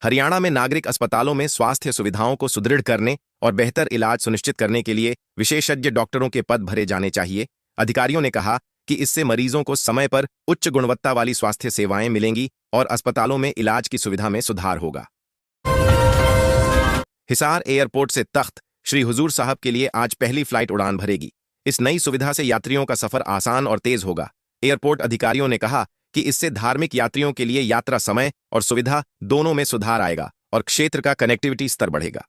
हरियाणा में नागरिक अस्पतालों में स्वास्थ्य सुविधाओं को सुदृढ़ करने और बेहतर इलाज सुनिश्चित करने के लिए विशेषज्ञ डॉक्टरों के पद भरे जाने चाहिए। अधिकारियों ने कहा कि इससे मरीजों को समय पर उच्च गुणवत्ता वाली स्वास्थ्य सेवाएं मिलेंगी और अस्पतालों में इलाज की सुविधा में सुधार होगा। हिसार एयरपोर्ट से तख्त श्री हुजूर साहब के लिए आज पहली फ्लाइट उड़ान भरेगी। इस नई सुविधा से यात्रियों का सफर आसान और तेज होगा। एयरपोर्ट अधिकारियों ने कहा कि इससे धार्मिक यात्रियों के लिए यात्रा समय और सुविधा दोनों में सुधार आएगा और क्षेत्र का कनेक्टिविटी स्तर बढ़ेगा।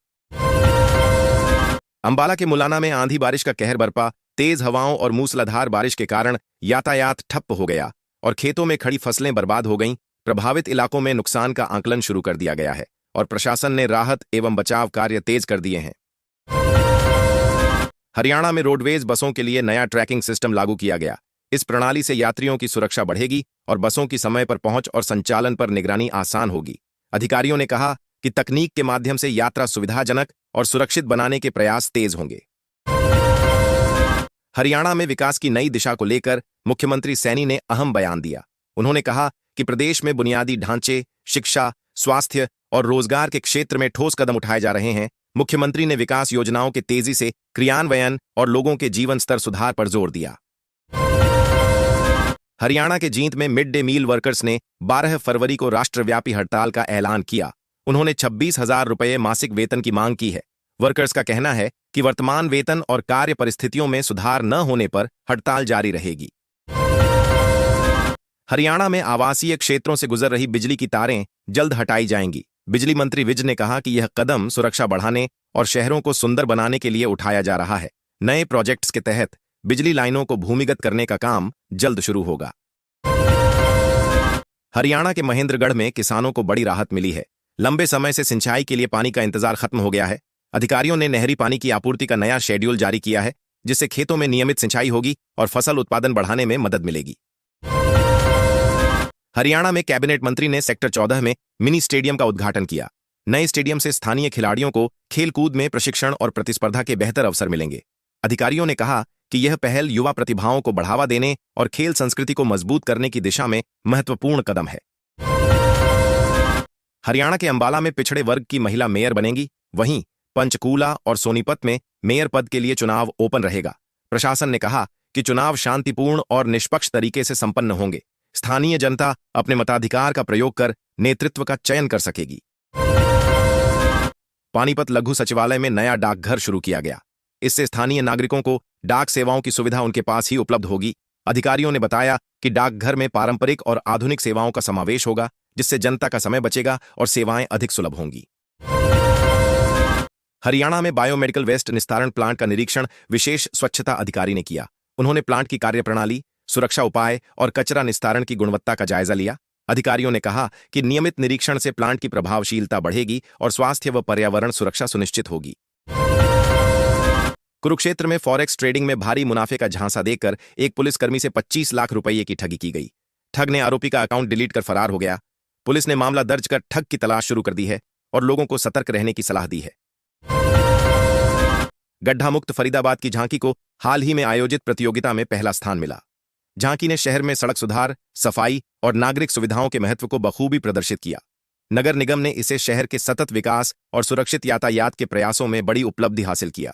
अंबाला के मुलाना में आंधी बारिश का कहर बरपा। तेज हवाओं और मूसलाधार बारिश के कारण यातायात ठप्प हो गया और खेतों में खड़ी फसलें बर्बाद हो गईं। प्रभावित इलाकों में नुकसान का आकलन शुरू कर दिया गया है और प्रशासन ने राहत एवं बचाव कार्य तेज कर दिए हैं। हरियाणा में रोडवेज बसों के लिए नया ट्रैकिंग सिस्टम लागू किया गया। इस प्रणाली से यात्रियों की सुरक्षा बढ़ेगी और बसों की समय पर पहुंच और संचालन पर निगरानी आसान होगी। अधिकारियों ने कहा कि तकनीक के माध्यम से यात्रा सुविधाजनक और सुरक्षित बनाने के प्रयास तेज होंगे। हरियाणा में विकास की नई दिशा को लेकर मुख्यमंत्री सैनी ने अहम बयान दिया। उन्होंने कहा कि प्रदेश में बुनियादी ढांचे, शिक्षा, स्वास्थ्य और रोजगार के क्षेत्र में ठोस कदम उठाए जा रहे हैं। मुख्यमंत्री ने विकास योजनाओं के तेजी से क्रियान्वयन और लोगों के जीवन स्तर सुधार पर जोर दिया। हरियाणा के जींद में मिड डे मील वर्कर्स ने 12 फरवरी को राष्ट्रव्यापी हड़ताल का ऐलान किया। उन्होंने 26,000 रुपये मासिक वेतन की मांग की है। वर्कर्स का कहना है कि वर्तमान वेतन और कार्य परिस्थितियों में सुधार न होने पर हड़ताल जारी रहेगी। हरियाणा में आवासीय क्षेत्रों से गुजर रही बिजली की तारें जल्द हटाई जाएंगी। बिजली मंत्री विज ने कहा कि यह कदम सुरक्षा बढ़ाने और शहरों को सुंदर बनाने के लिए उठाया जा रहा है। नए प्रोजेक्ट्स के तहत बिजली लाइनों को भूमिगत करने का काम जल्द शुरू होगा। हरियाणा के महेंद्रगढ़ में किसानों को बड़ी राहत मिली है। लंबे समय से सिंचाई के लिए पानी का इंतजार खत्म हो गया है। अधिकारियों ने नहरी पानी की आपूर्ति का नया शेड्यूल जारी किया है, जिससे खेतों में नियमित सिंचाई होगी और फसल उत्पादन बढ़ाने में मदद मिलेगी। हरियाणा में कैबिनेट मंत्री ने सेक्टर 14 में मिनी स्टेडियम का उद्घाटन किया। नए स्टेडियम से स्थानीय खिलाड़ियों को खेलकूद में प्रशिक्षण और प्रतिस्पर्धा के बेहतर अवसर मिलेंगे। अधिकारियों ने कहा कि यह पहल युवा प्रतिभाओं को बढ़ावा देने और खेल संस्कृति को मजबूत करने की दिशा में महत्वपूर्ण कदम है। हरियाणा के अंबाला में पिछड़े वर्ग की महिला मेयर बनेंगी। वहीं पंचकूला और सोनीपत में मेयर पद के लिए चुनाव ओपन रहेगा। प्रशासन ने कहा कि चुनाव शांतिपूर्ण और निष्पक्ष तरीके से संपन्न होंगे। स्थानीय जनता अपने मताधिकार का प्रयोग कर नेतृत्व का चयन कर सकेगी। पानीपत लघु सचिवालय में नया डाकघर शुरू किया गया। इससे स्थानीय नागरिकों को डाक सेवाओं की सुविधा उनके पास ही उपलब्ध होगी। अधिकारियों ने बताया कि डाकघर में पारंपरिक और आधुनिक सेवाओं का समावेश होगा, जिससे जनता का समय बचेगा और सेवाएं अधिक सुलभ होंगी। हरियाणा में बायोमेडिकल वेस्ट निस्तारण प्लांट का निरीक्षण विशेष स्वच्छता अधिकारी ने किया। उन्होंने प्लांट की कार्यप्रणाली, सुरक्षा उपाय और कचरा निस्तारण की गुणवत्ता का जायजा लिया। अधिकारियों ने कहा कि नियमित निरीक्षण से प्लांट की प्रभावशीलता बढ़ेगी और स्वास्थ्य व पर्यावरण सुरक्षा सुनिश्चित होगी। कुरुक्षेत्र में फॉरेक्स ट्रेडिंग में भारी मुनाफे का झांसा देकर एक पुलिसकर्मी से 25 लाख रुपये की ठगी की गई। ठग ने आरोपी का अकाउंट डिलीट कर फरार हो गया। पुलिस ने मामला दर्ज कर ठग की तलाश शुरू कर दी है और लोगों को सतर्क रहने की सलाह दी है। गड्ढा मुक्त फरीदाबाद की झांकी को हाल ही में आयोजित प्रतियोगिता में पहला स्थान मिला। झांकी ने शहर में सड़क सुधार, सफाई और नागरिक सुविधाओं के महत्व को बखूबी प्रदर्शित किया। नगर निगम ने इसे शहर के सतत विकास और सुरक्षित यातायात के प्रयासों में बड़ी उपलब्धि हासिल किया।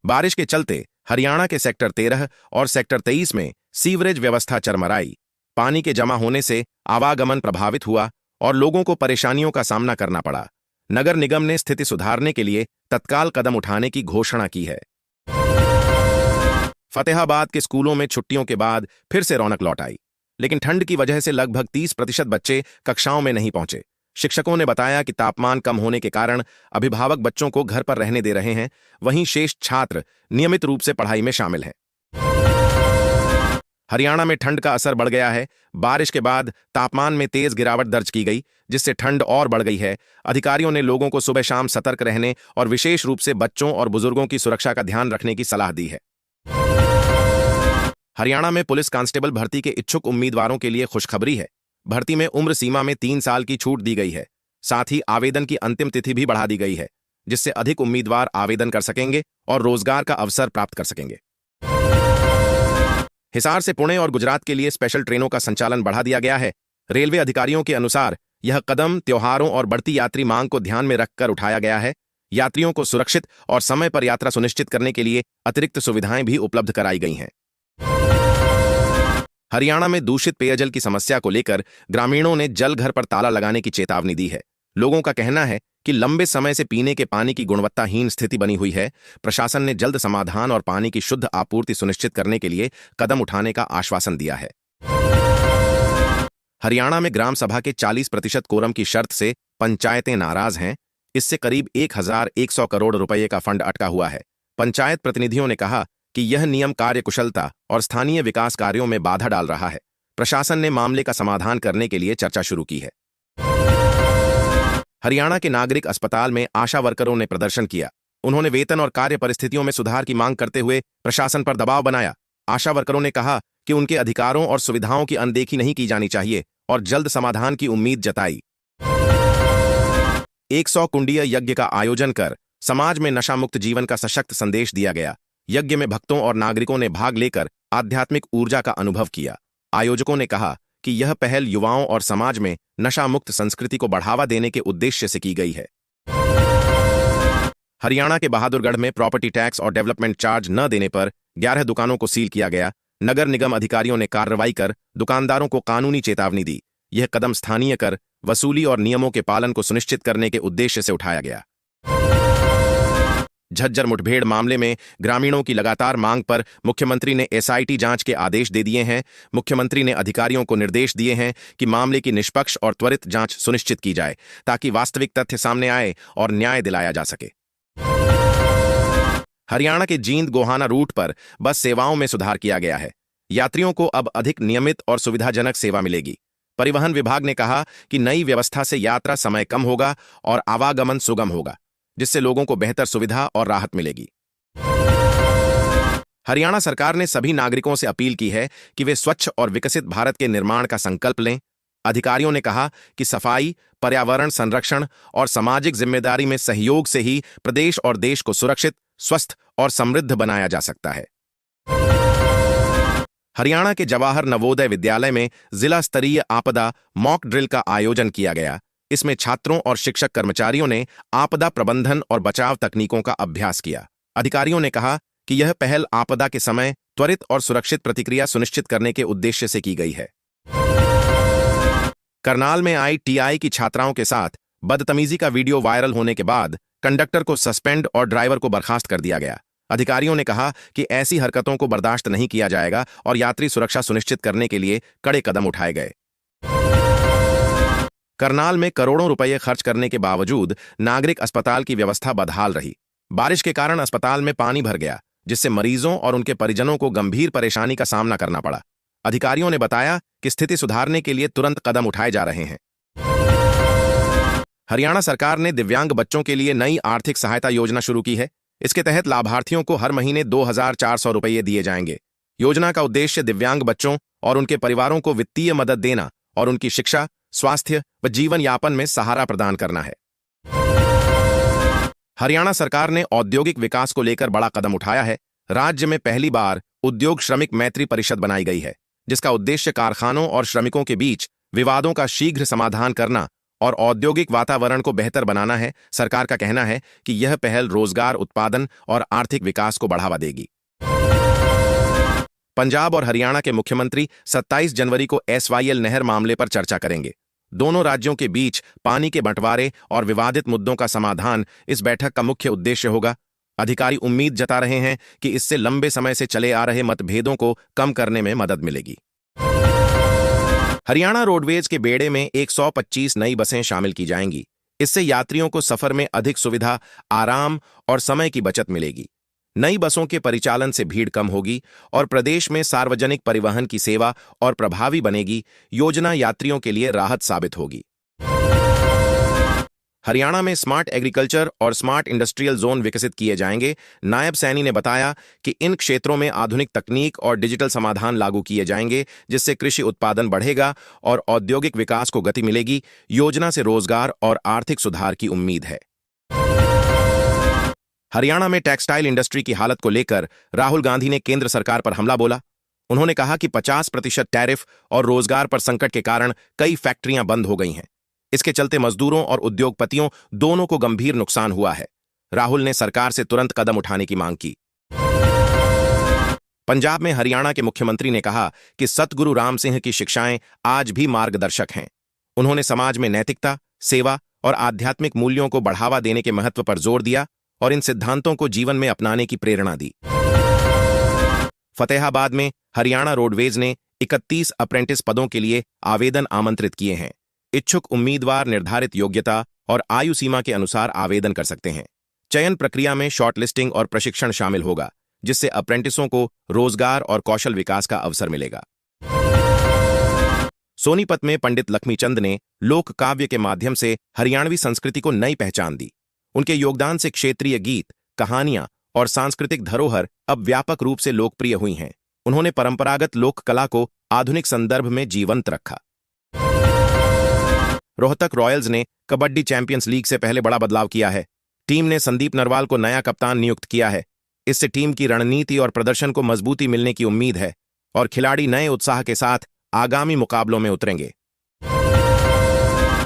बारिश के चलते हरियाणा के सेक्टर 13 और सेक्टर 23 में सीवरेज व्यवस्था चरमराई। पानी के जमा होने से आवागमन प्रभावित हुआ और लोगों को परेशानियों का सामना करना पड़ा। नगर निगम ने स्थिति सुधारने के लिए तत्काल कदम उठाने की घोषणा की है। फतेहाबाद के स्कूलों में छुट्टियों के बाद फिर से रौनक लौट आई, लेकिन ठंड की वजह से लगभग 30% बच्चे कक्षाओं में नहीं पहुंचे। शिक्षकों ने बताया कि तापमान कम होने के कारण अभिभावक बच्चों को घर पर रहने दे रहे हैं। वहीं शेष छात्र नियमित रूप से पढ़ाई में शामिल हैं। हरियाणा में ठंड का असर बढ़ गया है। बारिश के बाद तापमान में तेज गिरावट दर्ज की गई, जिससे ठंड और बढ़ गई है। अधिकारियों ने लोगों को सुबह शाम सतर्क रहने और विशेष रूप से बच्चों और बुजुर्गों की सुरक्षा का ध्यान रखने की सलाह दी है। हरियाणा में पुलिस कांस्टेबल भर्ती के इच्छुक उम्मीदवारों के लिए खुशखबरी है। भर्ती में उम्र सीमा में 3 साल की छूट दी गई है। साथ ही आवेदन की अंतिम तिथि भी बढ़ा दी गई है, जिससे अधिक उम्मीदवार आवेदन कर सकेंगे और रोजगार का अवसर प्राप्त कर सकेंगे। हिसार से पुणे और गुजरात के लिए स्पेशल ट्रेनों का संचालन बढ़ा दिया गया है। रेलवे अधिकारियों के अनुसार यह कदम त्योहारों और बढ़ती यात्री मांग को ध्यान में रखकर उठाया गया है। यात्रियों को सुरक्षित और समय पर यात्रा सुनिश्चित करने के लिए अतिरिक्त सुविधाएं भी उपलब्ध कराई गई हैं। हरियाणा में दूषित पेयजल की समस्या को लेकर ग्रामीणों ने जल घर पर ताला लगाने की चेतावनी दी है। लोगों का कहना है कि लंबे समय से पीने के पानी की गुणवत्ताहीन स्थिति बनी हुई है। प्रशासन ने जल्द समाधान और पानी की शुद्ध आपूर्ति सुनिश्चित करने के लिए कदम उठाने का आश्वासन दिया है। हरियाणा में ग्राम सभा के 40% कोरम की शर्त से पंचायतें नाराज हैं। इससे करीब 1100 करोड़ रुपए का फंड अटका हुआ है। पंचायत प्रतिनिधियों ने कहा कि यह नियम कार्यकुशलता और स्थानीय विकास कार्यों में बाधा डाल रहा है। प्रशासन ने मामले का समाधान करने के लिए चर्चा शुरू की है। हरियाणा के नागरिक अस्पताल में आशा वर्करों ने प्रदर्शन किया। उन्होंने वेतन और कार्य परिस्थितियों में सुधार की मांग करते हुए प्रशासन पर दबाव बनाया। आशा वर्करों ने कहा कि उनके अधिकारों और सुविधाओं की अनदेखी नहीं की जानी चाहिए और जल्द समाधान की उम्मीद जताई। 100 कुंडीय यज्ञ का आयोजन कर समाज में नशा मुक्त जीवन का सशक्त संदेश दिया गया। यज्ञ में भक्तों और नागरिकों ने भाग लेकर आध्यात्मिक ऊर्जा का अनुभव किया। आयोजकों ने कहा कि यह पहल युवाओं और समाज में नशा मुक्त संस्कृति को बढ़ावा देने के उद्देश्य से की गई है। हरियाणा के बहादुरगढ़ में प्रॉपर्टी टैक्स और डेवलपमेंट चार्ज न देने पर 11 दुकानों को सील किया गया। नगर निगम अधिकारियों ने कार्रवाई कर दुकानदारों को कानूनी चेतावनी दी। यह कदम स्थानीय कर वसूली और नियमों के पालन को सुनिश्चित करने के उद्देश्य से उठाया गया। झज्जर मुठभेड़ मामले में ग्रामीणों की लगातार मांग पर मुख्यमंत्री ने एसआईटी जांच के आदेश दे दिए हैं। मुख्यमंत्री ने अधिकारियों को निर्देश दिए हैं कि मामले की निष्पक्ष और त्वरित जांच सुनिश्चित की जाए ताकि वास्तविक तथ्य सामने आए और न्याय दिलाया जा सके। हरियाणा के जींद गोहाना रूट पर बस सेवाओं में सुधार किया गया है। यात्रियों को अब अधिक नियमित और सुविधाजनक सेवा मिलेगी। परिवहन विभाग ने कहा कि नई व्यवस्था से यात्रा समय कम होगा और आवागमन सुगम होगा, जिससे लोगों को बेहतर सुविधा और राहत मिलेगी। हरियाणा सरकार ने सभी नागरिकों से अपील की है कि वे स्वच्छ और विकसित भारत के निर्माण का संकल्प लें। अधिकारियों ने कहा कि सफाई, पर्यावरण संरक्षण और सामाजिक जिम्मेदारी में सहयोग से ही प्रदेश और देश को सुरक्षित, स्वस्थ और समृद्ध बनाया जा सकता है। हरियाणा के जवाहर नवोदय विद्यालय में जिला स्तरीय आपदा मॉक ड्रिल का आयोजन किया गया। इसमें छात्रों और शिक्षक कर्मचारियों ने आपदा प्रबंधन और बचाव तकनीकों का अभ्यास किया। अधिकारियों ने कहा कि यह पहल आपदा के समय त्वरित और सुरक्षित प्रतिक्रिया सुनिश्चित करने के उद्देश्य से की गई है। करनाल में ITI की छात्राओं के साथ बदतमीजी का वीडियो वायरल होने के बाद कंडक्टर को सस्पेंड और ड्राइवर को बर्खास्त कर दिया गया। अधिकारियों ने कहा कि ऐसी हरकतों को बर्दाश्त नहीं किया जाएगा और यात्री सुरक्षा सुनिश्चित करने के लिए कड़े कदम उठाए गए। करनाल में करोड़ों रुपए खर्च करने के बावजूद नागरिक अस्पताल की व्यवस्था बदहाल रही। बारिश के कारण अस्पताल में पानी भर गया, जिससे मरीजों और उनके परिजनों को गंभीर परेशानी का सामना करना पड़ा। अधिकारियों ने बताया कि स्थिति सुधारने के लिए तुरंत कदम उठाए जा रहे हैं। हरियाणा सरकार ने दिव्यांग बच्चों के लिए नई आर्थिक सहायता योजना शुरू की है। इसके तहत लाभार्थियों को हर महीने 2400 रुपये दिए जाएंगे। योजना का उद्देश्य दिव्यांग बच्चों और उनके परिवारों को वित्तीय मदद देना और उनकी शिक्षा, स्वास्थ्य व जीवन यापन में सहारा प्रदान करना है। हरियाणा सरकार ने औद्योगिक विकास को लेकर बड़ा कदम उठाया है। राज्य में पहली बार उद्योग श्रमिक मैत्री परिषद बनाई गई है, जिसका उद्देश्य कारखानों और श्रमिकों के बीच विवादों का शीघ्र समाधान करना और औद्योगिक वातावरण को बेहतर बनाना है। सरकार का कहना है कि यह पहल रोजगार उत्पादन और आर्थिक विकास को बढ़ावा देगी। पंजाब और हरियाणा के मुख्यमंत्री 27 जनवरी को SYL नहर मामले पर चर्चा करेंगे। दोनों राज्यों के बीच पानी के बंटवारे और विवादित मुद्दों का समाधान इस बैठक का मुख्य उद्देश्य होगा। अधिकारी उम्मीद जता रहे हैं कि इससे लंबे समय से चले आ रहे मतभेदों को कम करने में मदद मिलेगी। हरियाणा रोडवेज के बेड़े में 125 नई बसें शामिल की जाएंगी। इससे यात्रियों को सफर में अधिक सुविधा, आराम और समय की बचत मिलेगी। नई बसों के परिचालन से भीड़ कम होगी और प्रदेश में सार्वजनिक परिवहन की सेवा और प्रभावी बनेगी। योजना यात्रियों के लिए राहत साबित होगी। हरियाणा में स्मार्ट एग्रीकल्चर और स्मार्ट इंडस्ट्रियल जोन विकसित किए जाएंगे। नायब सैनी ने बताया कि इन क्षेत्रों में आधुनिक तकनीक और डिजिटल समाधान लागू किए जाएंगे, जिससे कृषि उत्पादन बढ़ेगा और औद्योगिक विकास को गति मिलेगी। योजना से रोजगार और आर्थिक सुधार की उम्मीद है। हरियाणा में टेक्सटाइल इंडस्ट्री की हालत को लेकर राहुल गांधी ने केंद्र सरकार पर हमला बोला। उन्होंने कहा कि 50% टैरिफ और रोजगार पर संकट के कारण कई फैक्ट्रियां बंद हो गई हैं। इसके चलते मजदूरों और उद्योगपतियों दोनों को गंभीर नुकसान हुआ है। राहुल ने सरकार से तुरंत कदम उठाने की मांग की। पंजाब में हरियाणा के मुख्यमंत्री ने कहा कि सतगुरु राम सिंह की शिक्षाएं आज भी मार्गदर्शक हैं। उन्होंने समाज में नैतिकता, सेवा और आध्यात्मिक मूल्यों को बढ़ावा देने के महत्व पर जोर दिया और इन सिद्धांतों को जीवन में अपनाने की प्रेरणा दी। फतेहाबाद में हरियाणा रोडवेज ने 31 अप्रेंटिस पदों के लिए आवेदन आमंत्रित किए हैं। इच्छुक उम्मीदवार निर्धारित योग्यता और आयु सीमा के अनुसार आवेदन कर सकते हैं। चयन प्रक्रिया में शॉर्टलिस्टिंग और प्रशिक्षण शामिल होगा, जिससे अप्रेंटिसों को रोजगार और कौशल विकास का अवसर मिलेगा। सोनीपत में पंडित लक्ष्मीचंद ने लोक काव्य के माध्यम से हरियाणवी संस्कृति को नई पहचान दी। उनके योगदान से क्षेत्रीय गीत, कहानियां और सांस्कृतिक धरोहर अब व्यापक रूप से लोकप्रिय हुई हैं। उन्होंने परंपरागत लोक कला को आधुनिक संदर्भ में जीवंत रखा। रोहतक रॉयल्स ने कबड्डी चैंपियंस लीग से पहले बड़ा बदलाव किया है। टीम ने संदीप नरवाल को नया कप्तान नियुक्त किया है। इससे टीम की रणनीति और प्रदर्शन को मजबूती मिलने की उम्मीद है और खिलाड़ी नए उत्साह के साथ आगामी मुकाबलों में उतरेंगे।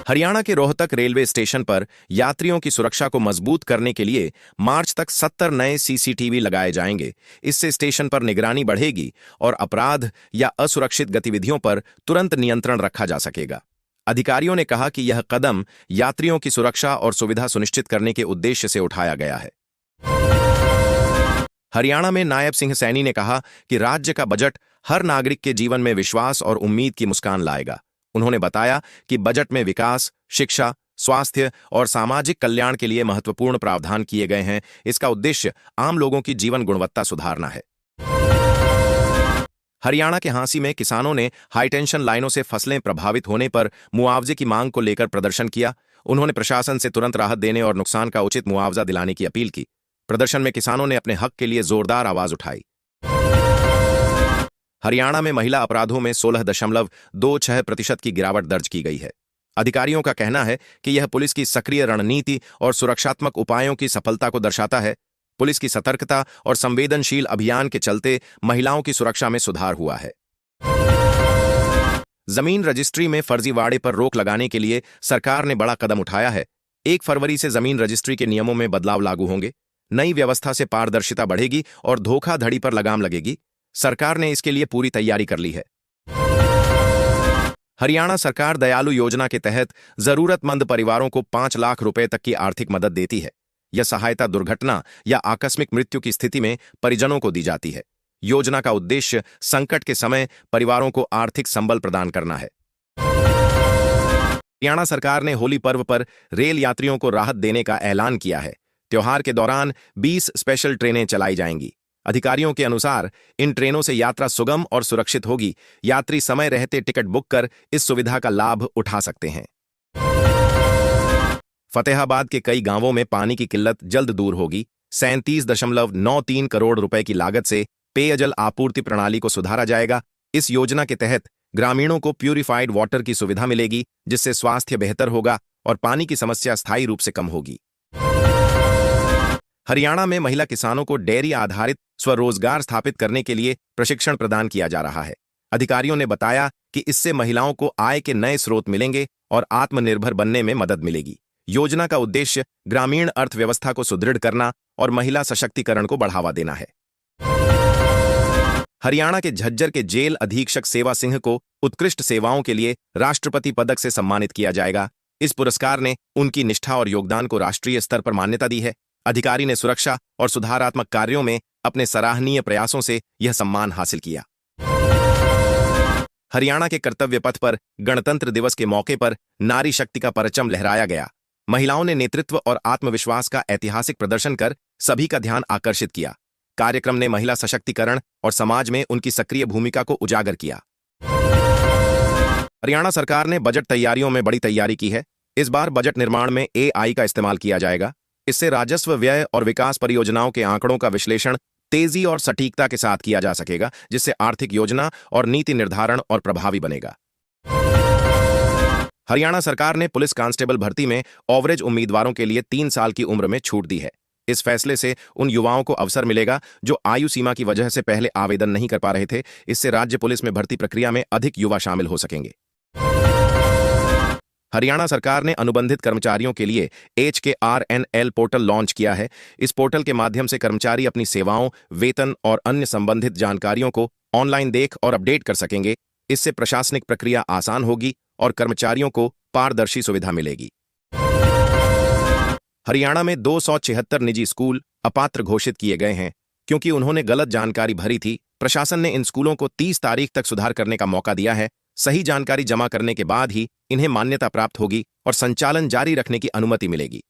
हरियाणा के रोहतक रेलवे स्टेशन पर यात्रियों की सुरक्षा को मजबूत करने के लिए मार्च तक 70 नए सीसीटीवी लगाए जाएंगे। इससे स्टेशन पर निगरानी बढ़ेगी और अपराध या असुरक्षित गतिविधियों पर तुरंत नियंत्रण रखा जा सकेगा। अधिकारियों ने कहा कि यह कदम यात्रियों की सुरक्षा और सुविधा सुनिश्चित करने के उद्देश्य से उठाया गया है। हरियाणा में नायब सिंह सैनी ने कहा कि राज्य का बजट हर नागरिक के जीवन में विश्वास और उम्मीद की मुस्कान लाएगा। उन्होंने बताया कि बजट में विकास, शिक्षा, स्वास्थ्य और सामाजिक कल्याण के लिए महत्वपूर्ण प्रावधान किए गए हैं। इसका उद्देश्य आम लोगों की जीवन गुणवत्ता सुधारना है। हरियाणा के हांसी में किसानों ने हाईटेंशन लाइनों से फसलें प्रभावित होने पर मुआवजे की मांग को लेकर प्रदर्शन किया। उन्होंने प्रशासन से तुरंत राहत देने और नुकसान का उचित मुआवजा दिलाने की अपील की। प्रदर्शन में किसानों ने अपने हक के लिए जोरदार आवाज उठाई। हरियाणा में महिला अपराधों में 16.26% की गिरावट दर्ज की गई है। अधिकारियों का कहना है कि यह पुलिस की सक्रिय रणनीति और सुरक्षात्मक उपायों की सफलता को दर्शाता है। पुलिस की सतर्कता और संवेदनशील अभियान के चलते महिलाओं की सुरक्षा में सुधार हुआ है। जमीन रजिस्ट्री में फर्जीवाड़े पर रोक लगाने के लिए सरकार ने बड़ा कदम उठाया है। 1 फरवरी से जमीन रजिस्ट्री के नियमों में बदलाव लागू होंगे। नई व्यवस्था से पारदर्शिता बढ़ेगी और धोखाधड़ी पर लगाम लगेगी। सरकार ने इसके लिए पूरी तैयारी कर ली है। हरियाणा सरकार दयालु योजना के तहत जरूरतमंद परिवारों को 5 लाख रुपए तक की आर्थिक मदद देती है। यह सहायता दुर्घटना या आकस्मिक मृत्यु की स्थिति में परिजनों को दी जाती है। योजना का उद्देश्य संकट के समय परिवारों को आर्थिक संबल प्रदान करना है। हरियाणा सरकार ने होली पर्व पर रेल यात्रियों को राहत देने का ऐलान किया है। त्योहार के दौरान 20 स्पेशल ट्रेनें चलाई जाएंगी। अधिकारियों के अनुसार इन ट्रेनों से यात्रा सुगम और सुरक्षित होगी। यात्री समय रहते टिकट बुक कर इस सुविधा का लाभ उठा सकते हैं। फतेहाबाद के कई गांवों में पानी की किल्लत जल्द दूर होगी। 37.93 करोड़ रुपए की लागत से पेयजल आपूर्ति प्रणाली को सुधारा जाएगा। इस योजना के तहत ग्रामीणों को प्यूरिफाइड वाटर की सुविधा मिलेगी, जिससे स्वास्थ्य बेहतर होगा और पानी की समस्या स्थायी रूप से कम होगी। हरियाणा में महिला किसानों को डेयरी आधारित स्वरोजगार स्थापित करने के लिए प्रशिक्षण प्रदान किया जा रहा है। अधिकारियों ने बताया कि इससे महिलाओं को आय के नए स्रोत मिलेंगे और आत्मनिर्भर बनने में मदद मिलेगी। योजना का उद्देश्य ग्रामीण अर्थव्यवस्था को सुदृढ़ करना और महिला सशक्तिकरण को बढ़ावा देना है। हरियाणा के झज्जर के जेल अधीक्षक सेवा सिंह को उत्कृष्ट सेवाओं के लिए राष्ट्रपति पदक से सम्मानित किया जाएगा। इस पुरस्कार ने उनकी निष्ठा और योगदान को राष्ट्रीय स्तर पर मान्यता दी है। अधिकारी ने सुरक्षा और सुधारात्मक कार्यों में अपने सराहनीय प्रयासों से यह सम्मान हासिल किया। हरियाणा के कर्तव्य पथ पर गणतंत्र दिवस के मौके पर नारी शक्ति का परचम लहराया गया। महिलाओं ने नेतृत्व और आत्मविश्वास का ऐतिहासिक प्रदर्शन कर सभी का ध्यान आकर्षित किया। कार्यक्रम ने महिला सशक्तिकरण और समाज में उनकी सक्रिय भूमिका को उजागर किया। हरियाणा सरकार ने बजट तैयारियों में बड़ी तैयारी की है। इस बार बजट निर्माण में AI का इस्तेमाल किया जाएगा। इससे राजस्व व्यय और विकास परियोजनाओं के आंकड़ों का विश्लेषण तेजी और सटीकता के साथ किया जा सकेगा, जिससे आर्थिक योजना और नीति निर्धारण और प्रभावी बनेगा। हरियाणा सरकार ने पुलिस कांस्टेबल भर्ती में ओवरेज उम्मीदवारों के लिए 3 साल की उम्र में छूट दी है। इस फैसले से उन युवाओं को अवसर मिलेगा जो आयु सीमा की वजह से पहले आवेदन नहीं कर पा रहे थे। इससे राज्य पुलिस में भर्ती प्रक्रिया में अधिक युवा शामिल हो सकेंगे। हरियाणा सरकार ने अनुबंधित कर्मचारियों के लिए HKRNL पोर्टल लॉन्च किया है। इस पोर्टल के माध्यम से कर्मचारी अपनी सेवाओं, वेतन और अन्य संबंधित जानकारियों को ऑनलाइन देख और अपडेट कर सकेंगे। इससे प्रशासनिक प्रक्रिया आसान होगी और कर्मचारियों को पारदर्शी सुविधा मिलेगी। हरियाणा में 276 निजी स्कूल अपात्र घोषित किए गए हैं क्योंकि उन्होंने गलत जानकारी भरी थी। प्रशासन ने इन स्कूलों को 30 तारीख तक सुधार करने का मौका दिया है। सही जानकारी जमा करने के बाद ही इन्हें मान्यता प्राप्त होगी और संचालन जारी रखने की अनुमति मिलेगी।